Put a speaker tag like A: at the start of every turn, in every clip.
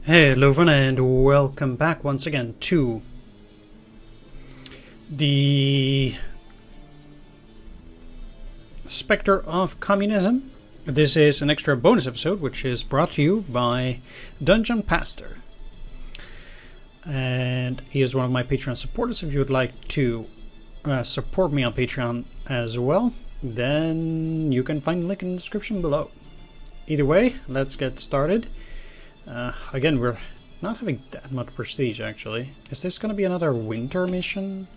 A: Hello everyone and welcome back once again to the Spectre of Communism. This is an extra bonus episode which is brought to you by Dungeon Pastor. And he is one of my Patreon supporters. If you would like to support me on Patreon as well, then you can find the link in the description below. Either way, let's get started. Again, we're not having that much prestige, actually. Is this going to be another winter mission?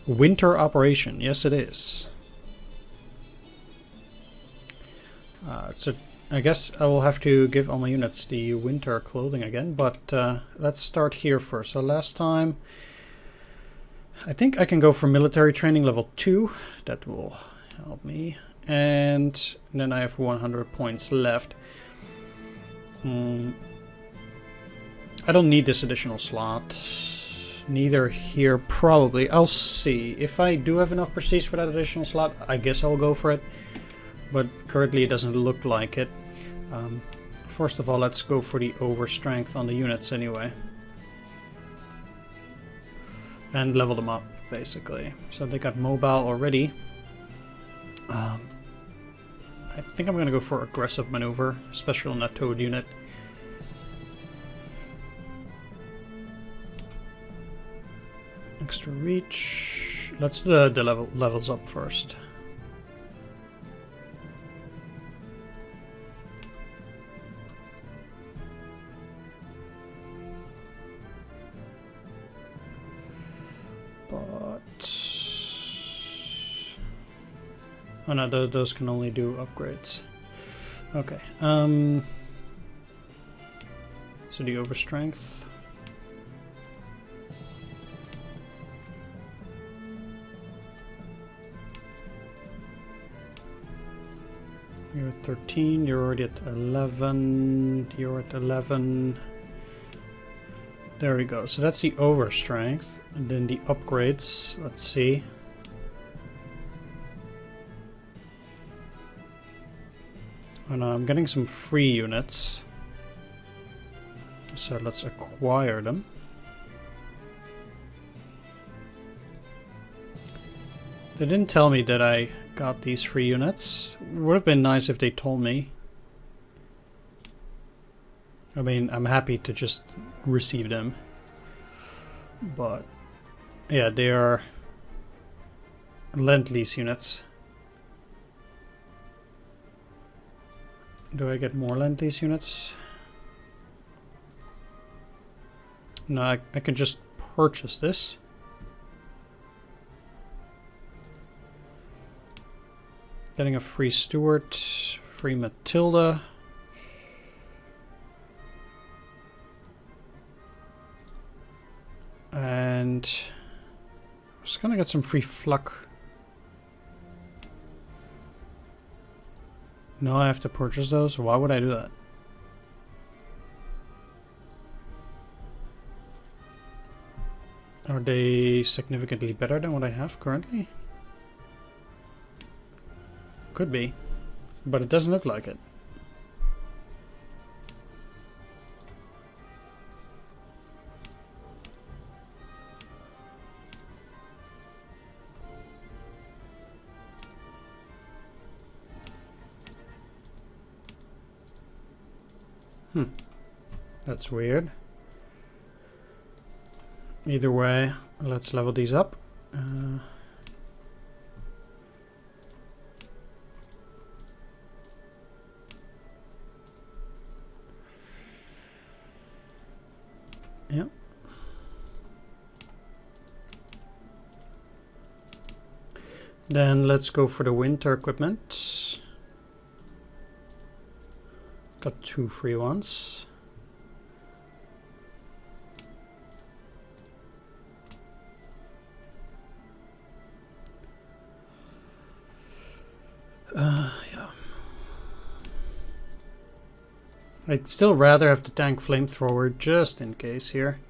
A: Winter operation. Yes, it is. So I guess I will have to give all my units the winter clothing again, but let's start here first. So last time, I think I can go for military training level 2. That will help me. And then I have 100 points left. I don't need this additional slot. Neither here, probably. I'll see. If I do have enough prestige for that additional slot, I guess I'll go for it. But currently it doesn't look like it. First of all, let's go for the overstrength on the units anyway. And level them up, basically. So they got mobile already. I think I'm going to go for aggressive maneuver, especially on that towed unit. Extra reach. Let's do the levels up first. Oh no, those can only do upgrades. Okay. So the overstrength. You're at 13, you're already at 11, you're at 11. There we go. So that's the overstrength. And then the upgrades, let's see. Oh no, I'm getting some free units. So let's acquire them. They didn't tell me that I got these free units. It would have been nice if they told me. I mean, I'm happy to just receive them. But yeah, they are Lend-Lease units. Do I get more Lend-Lease units? No, I can just purchase this. Getting a free Stewart, free Matilda. And I'm just gonna get some free Fluck. No, I have to purchase those? Why would I do that? Are they significantly better than what I have currently? Could be, but it doesn't look like it. That's weird. Either way, let's level these up. Yep. Then let's go for the winter equipment. Got 2 free ones. Yeah. I'd still rather have the tank flamethrower just in case here.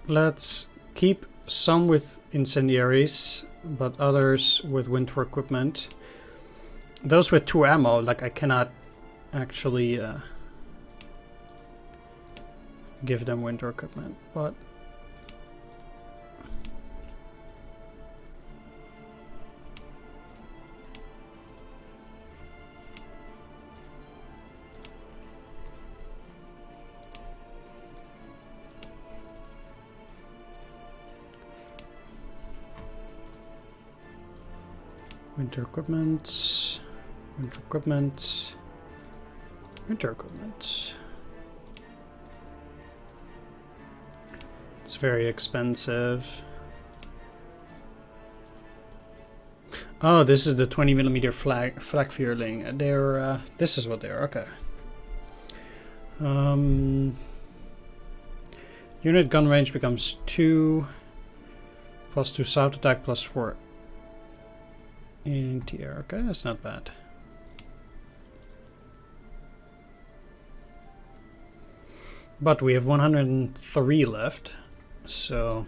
A: Let's keep some with incendiaries, but others with winter equipment. Those with 2 ammo, like I cannot actually give them winter equipment, but winter equipment, winter equipment, winter equipment. It's very expensive. Oh, this is the 20mm flak Vierling. They're this is what they are. Okay. Unit gun range becomes 2 plus 2 soft attack plus 4 anti-air. Okay, that's not bad. But we have 103 left, so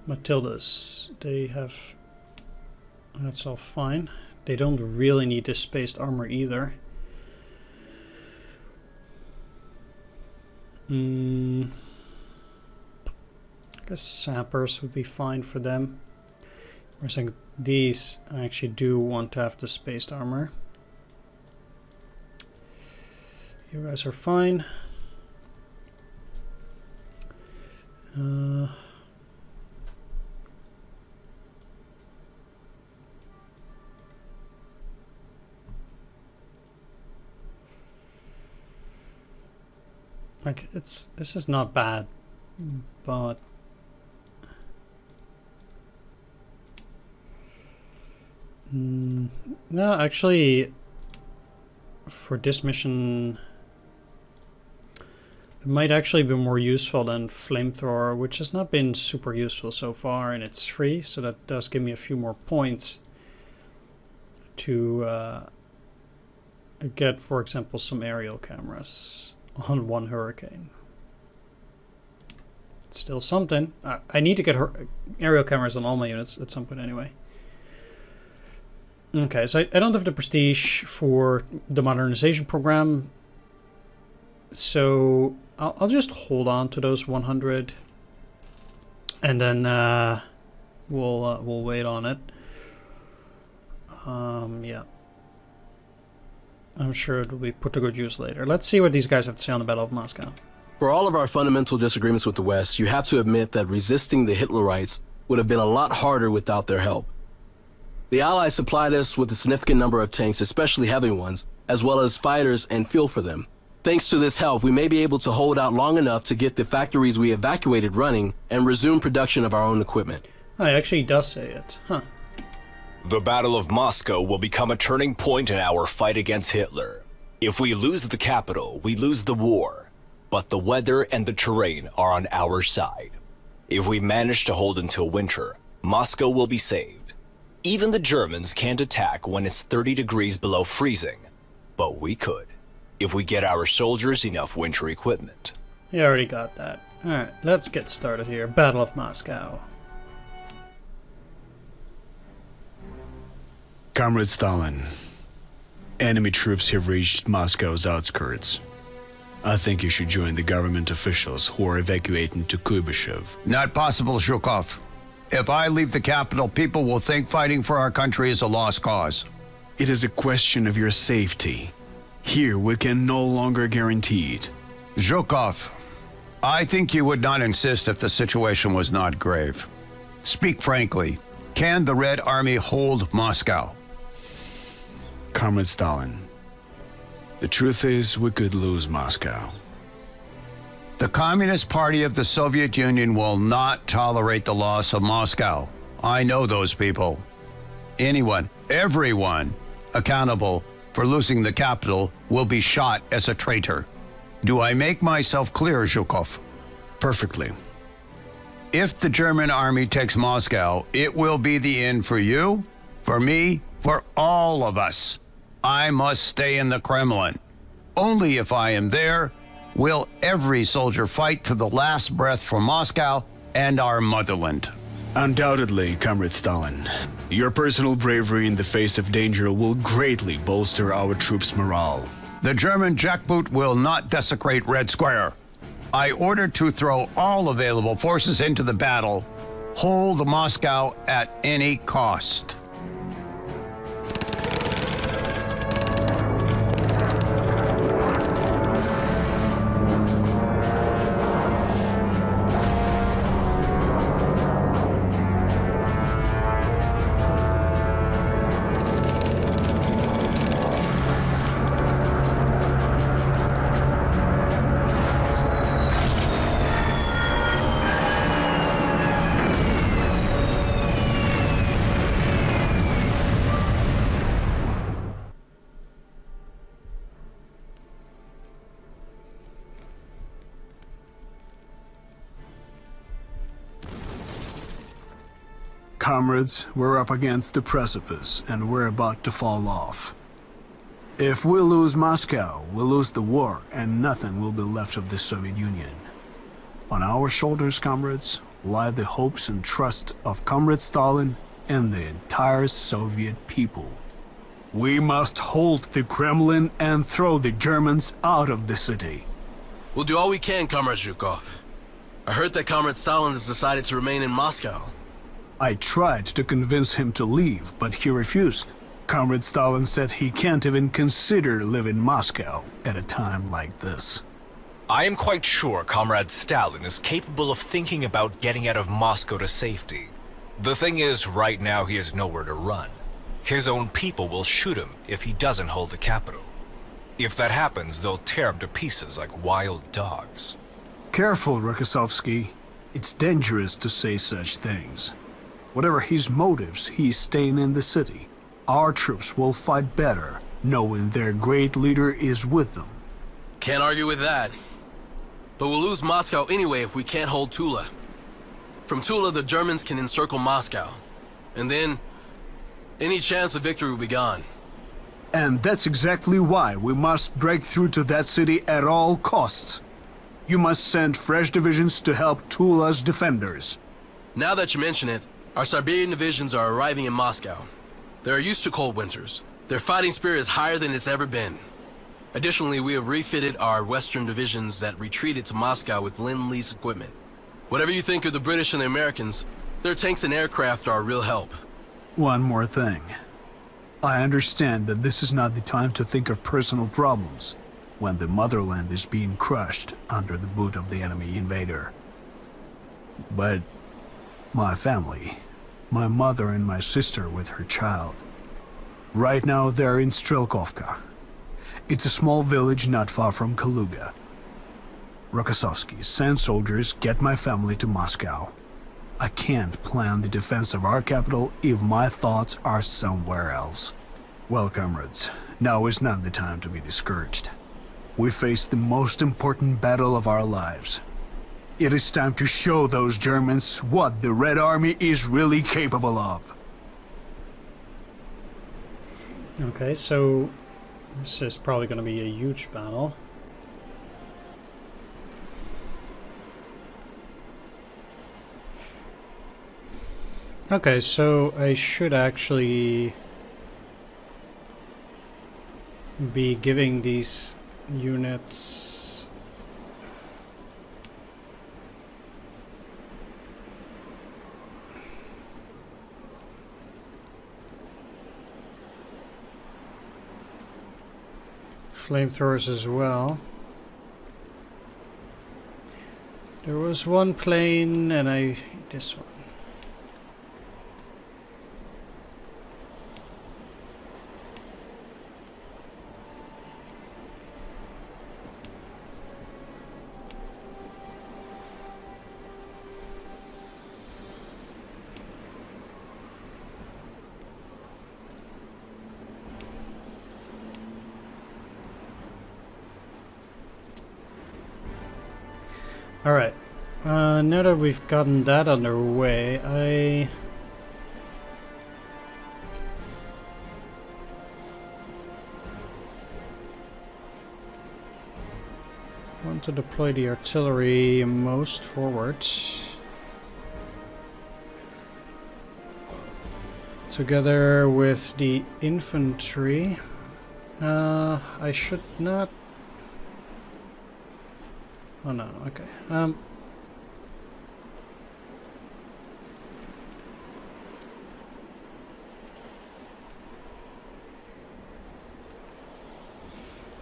A: Matildas, they have, that's all fine. They don't really need this spaced armor either. I guess sappers would be fine for them. I think these I actually do want to have the spaced armor. You guys are fine. Like this is not bad, but no, actually, for this mission, it might actually be more useful than flamethrower, which has not been super useful so far, and it's free, so that does give me a few more points to get, for example, some aerial cameras on one Hurricane. It's still something. I need to get aerial cameras on all my units at some point anyway. Okay, so I don't have the prestige for the modernization program, so I'll just hold on to those 100, and then we'll wait on it. Yeah, I'm sure it will be put to good use later. Let's see what these guys have to say on the Battle of Moscow.
B: For all of our fundamental disagreements with the West, you have to admit that resisting the Hitlerites would have been a lot harder without their help. The Allies supplied us with a significant number of tanks, especially heavy ones, as well as fighters and fuel for them. Thanks to this help, we may be able to hold out long enough to get the factories we evacuated running and resume production of our own equipment.
A: Oh, it actually does say it. Huh.
C: The Battle of Moscow will become a turning point in our fight against Hitler. If we lose the capital, we lose the war. But the weather and the terrain are on our side. If we manage to hold until winter, Moscow will be saved. Even the Germans can't attack when it's 30 degrees below freezing. But we could, if we get our soldiers enough winter equipment.
A: You already got that. Alright, let's get started here. Battle of Moscow.
D: Comrade Stalin, enemy troops have reached Moscow's outskirts. I think you should join the government officials who are evacuating to Kuybyshev.
E: Not possible, Zhukov. If I leave the capital, people will think fighting for our country is a lost cause.
D: It is a question of your safety. Here, we can no longer guarantee it.
E: Zhukov, I think you would not insist if the situation was not grave. Speak frankly. Can the Red Army hold Moscow?
D: Comrade Stalin, the truth is we could lose Moscow.
E: The Communist Party of the Soviet Union will not tolerate the loss of Moscow. I know those people. Anyone, everyone, accountable for losing the capital will be shot as a traitor. Do I make myself clear, Zhukov?
D: Perfectly.
E: If the German army takes Moscow, it will be the end for you, for me, for all of us. I must stay in the Kremlin. Only if I am there will every soldier fight to the last breath for Moscow and our motherland.
D: Undoubtedly, Comrade Stalin. Your personal bravery in the face of danger will greatly bolster our troops' morale.
E: The German jackboot will not desecrate Red Square. I order to throw all available forces into the battle. Hold Moscow at any cost.
F: Comrades, we're up against the precipice, and we're about to fall off. If we lose Moscow, we'll lose the war, and nothing will be left of the Soviet Union. On our shoulders, comrades, lie the hopes and trust of Comrade Stalin and the entire Soviet people. We must hold the Kremlin and throw the Germans out of the city.
B: We'll do all we can, Comrade Zhukov. I heard that Comrade Stalin has decided to remain in Moscow.
F: I tried to convince him to leave, but he refused. Comrade Stalin said he can't even consider living in Moscow at a time like this.
C: I am quite sure Comrade Stalin is capable of thinking about getting out of Moscow to safety. The thing is, right now he has nowhere to run. His own people will shoot him if he doesn't hold the capital. If that happens, they'll tear him to pieces like wild dogs.
F: Careful, Rokossovsky. It's dangerous to say such things. Whatever his motives, he's staying in the city. Our troops will fight better, knowing their great leader is with them.
B: Can't argue with that. But we'll lose Moscow anyway if we can't hold Tula. From Tula, the Germans can encircle Moscow. And then, any chance of victory will be gone.
F: And that's exactly why we must break through to that city at all costs. You must send fresh divisions to help Tula's defenders.
B: Now that you mention it, our Siberian divisions are arriving in Moscow. They are used to cold winters. Their fighting spirit is higher than it's ever been. Additionally, we have refitted our western divisions that retreated to Moscow with Lend-Lease equipment. Whatever you think of the British and the Americans, their tanks and aircraft are a real help.
F: One more thing. I understand that this is not the time to think of personal problems when the motherland is being crushed under the boot of the enemy invader. But my family, my mother and my sister with her child, right now they're in Strelkovka. It's a small village not far from Kaluga. Rokossovsky, send soldiers, get my family to Moscow. I can't plan the defense of our capital if my thoughts are somewhere else. Well, comrades, now is not the time to be discouraged. We face the most important battle of our lives. It is time to show those Germans what the Red Army is really capable of.
A: Okay, so this is probably going to be a huge battle. Okay, so I should actually be giving these units flamethrowers as well. There was one plane and this one. Alright, Now that we've gotten that underway, I want to deploy the artillery most forwards. Together with the infantry. I should not... Oh no, okay.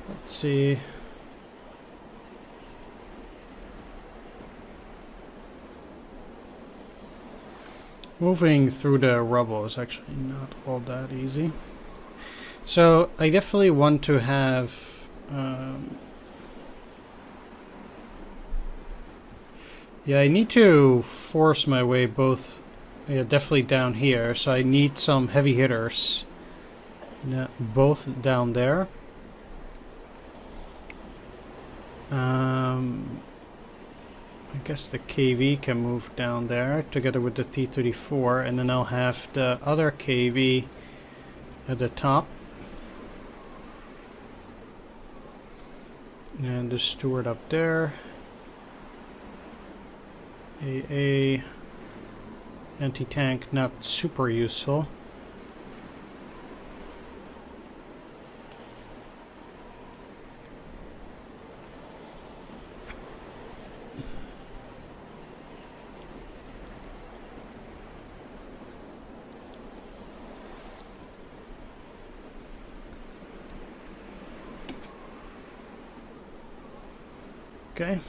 A: Let's see. Moving through the rubble is actually not all that easy. So I definitely want to have yeah, I need to force my way both definitely down here, so I need some heavy hitters both down there. I guess the KV can move down there together with the T-34, and then I'll have the other KV at the top. And the Steward up there. AA anti-tank, not super useful. Okay.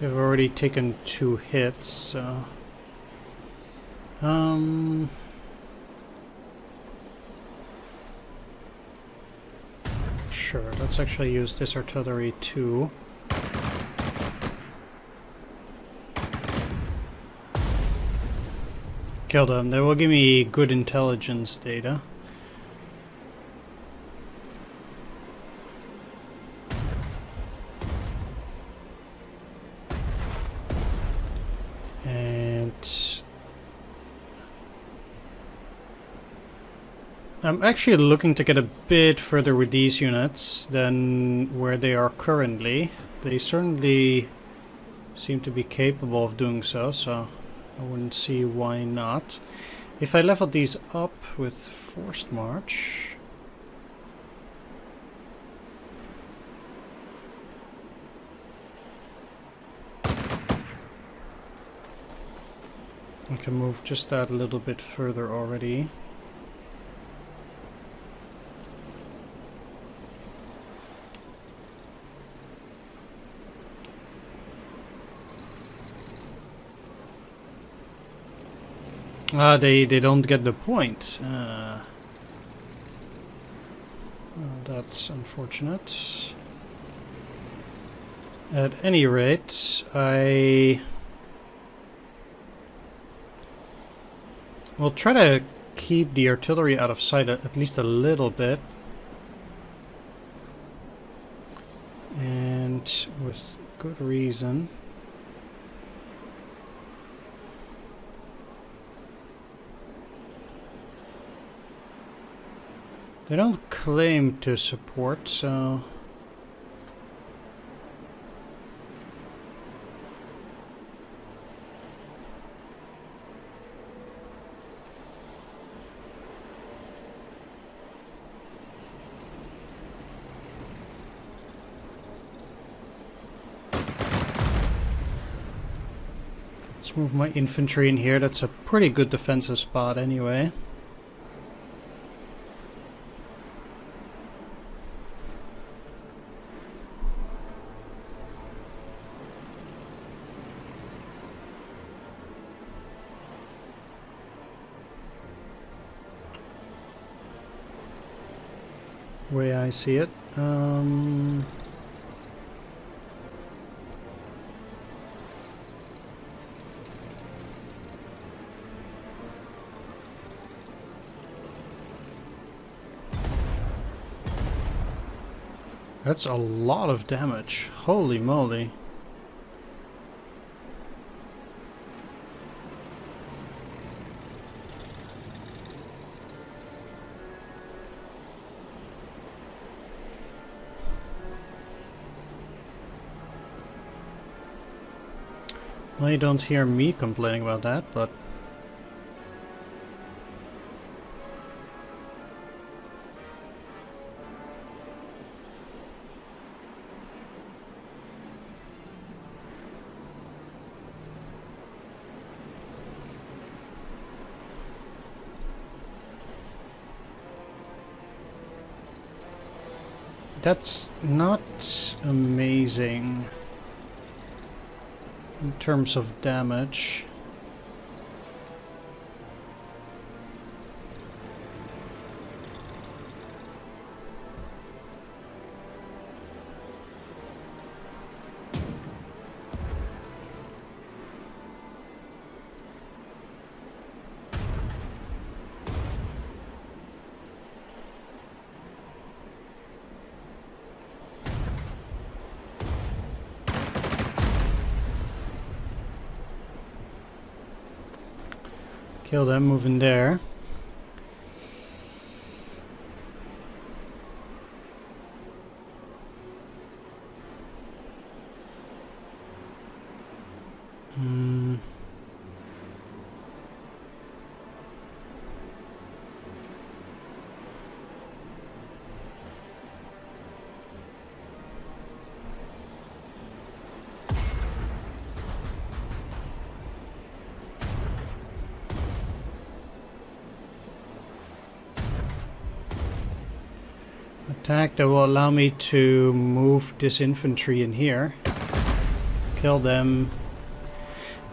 A: They've already taken 2 hits, so... Sure, let's actually use this artillery too. Kill them. They will give me good intelligence data. And I'm actually looking to get a bit further with these units than where they are currently. They certainly seem to be capable of doing so, so I wouldn't see why not. If I leveled these up with forced march... I can move just that a little bit further already. They don't get the point. Well, that's unfortunate. At any rate, I will try to keep the artillery out of sight at least a little bit. And with good reason. They don't claim to support, so... Let's move my infantry in here. That's a pretty good defensive spot anyway. Way I see it. That's a lot of damage. Holy moly. Well, you don't hear me complaining about that, but... That's not amazing in terms of damage. Kill them, move in there. Attack that will allow me to move this infantry in here, kill them,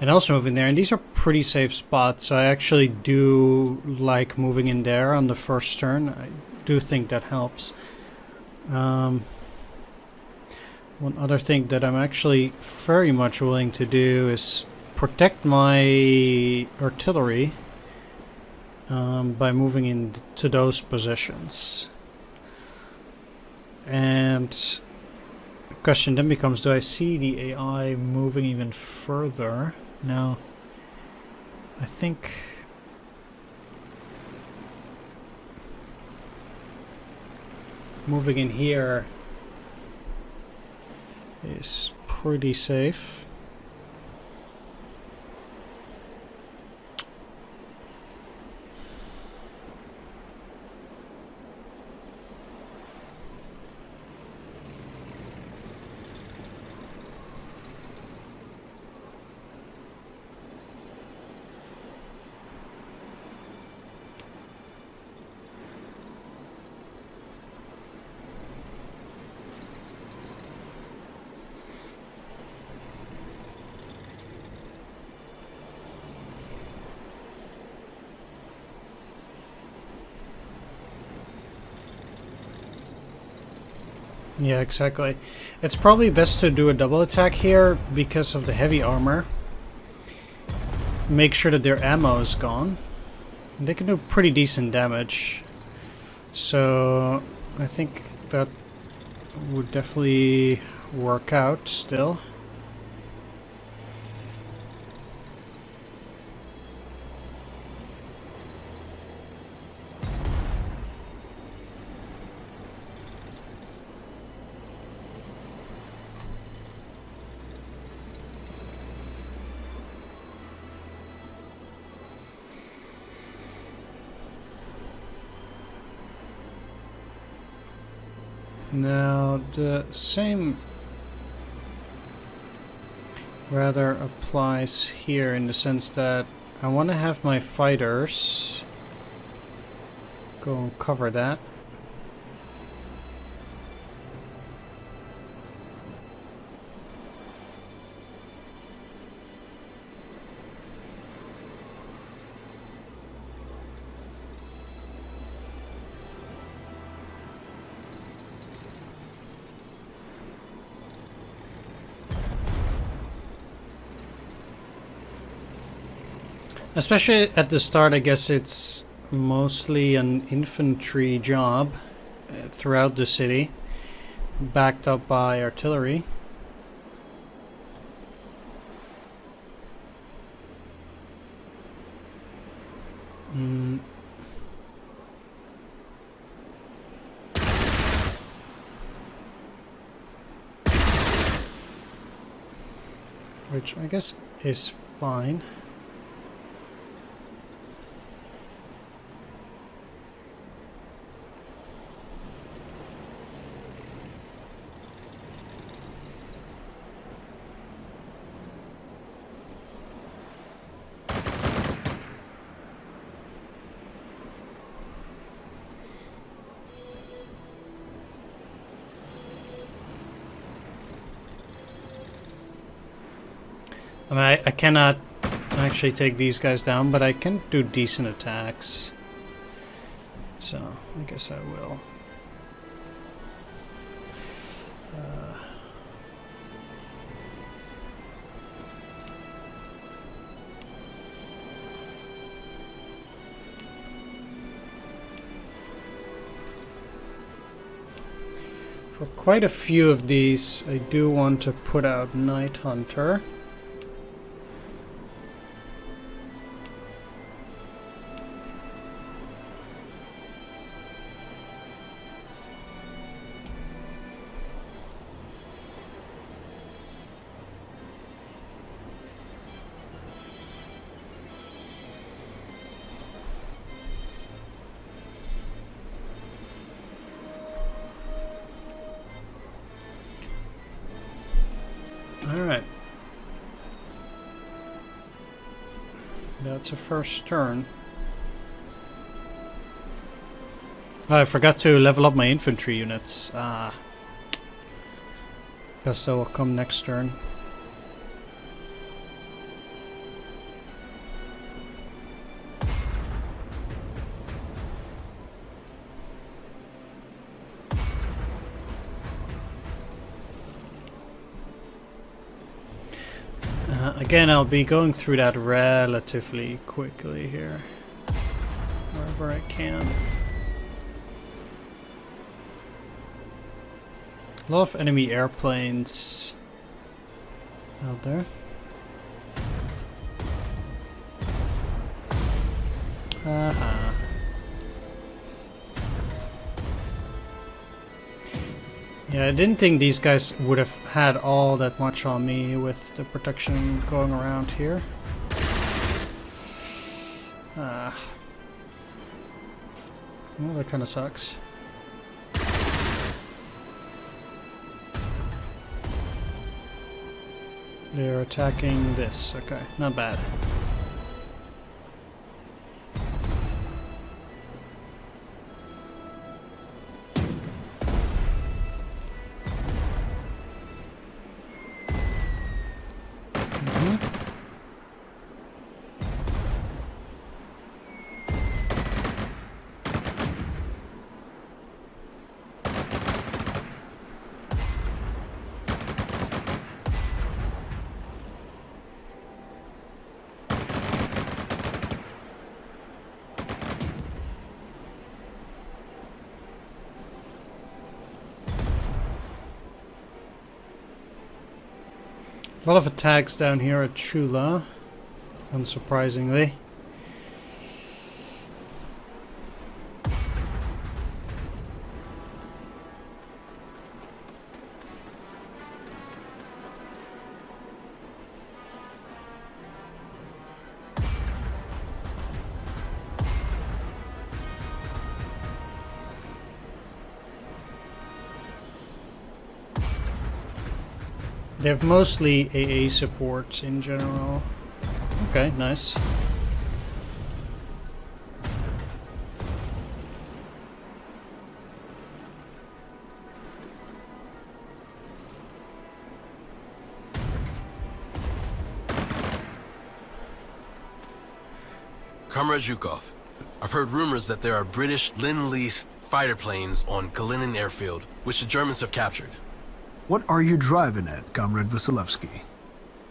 A: and also move in there. And these are pretty safe spots, so I actually do like moving in there on the first turn. I do think that helps. One other thing that I'm actually very much willing to do is protect my artillery by moving into those positions. And the question then becomes, do I see the AI moving even further? No. I think moving in here is pretty safe. Yeah, exactly. It's probably best to do a double attack here because of the heavy armor. Make sure that their ammo is gone. They can do pretty decent damage. So I think that would definitely work out still. Now the same rather applies here in the sense that I want to have my fighters go and cover that. Especially at the start, I guess it's mostly an infantry job throughout the city. backed up by artillery. Which I guess is fine. I mean, I cannot actually take these guys down, but I can do decent attacks. So, I guess I will. For quite a few of these, I do want to put out Night Hunter. Alright. That's a first turn. Oh, I forgot to level up my infantry units. Guess that will come next turn. Again, I'll be going through that relatively quickly here, wherever I can. A lot of enemy airplanes out there. Yeah, I didn't think these guys would have had all that much on me with the protection going around here. Well, that kind of sucks. They're attacking this. Okay, not bad. A lot of attacks down here at Chula, unsurprisingly. They have mostly AA support in general. Okay, nice.
B: Comrade Zhukov, I've heard rumors that there are British Lend-Lease fighter planes on Kalinin airfield, which the Germans have captured.
F: What are you driving at, Comrade Vasilevsky?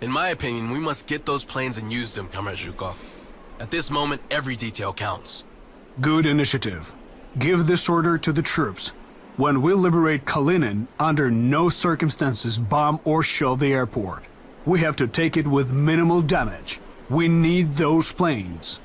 B: In my opinion, we must get those planes and use them, Comrade Zhukov. At this moment, every detail counts.
F: Good initiative. Give this order to the troops. When we liberate Kalinin, under no circumstances bomb or shell the airport. We have to take it with minimal damage. We need those planes.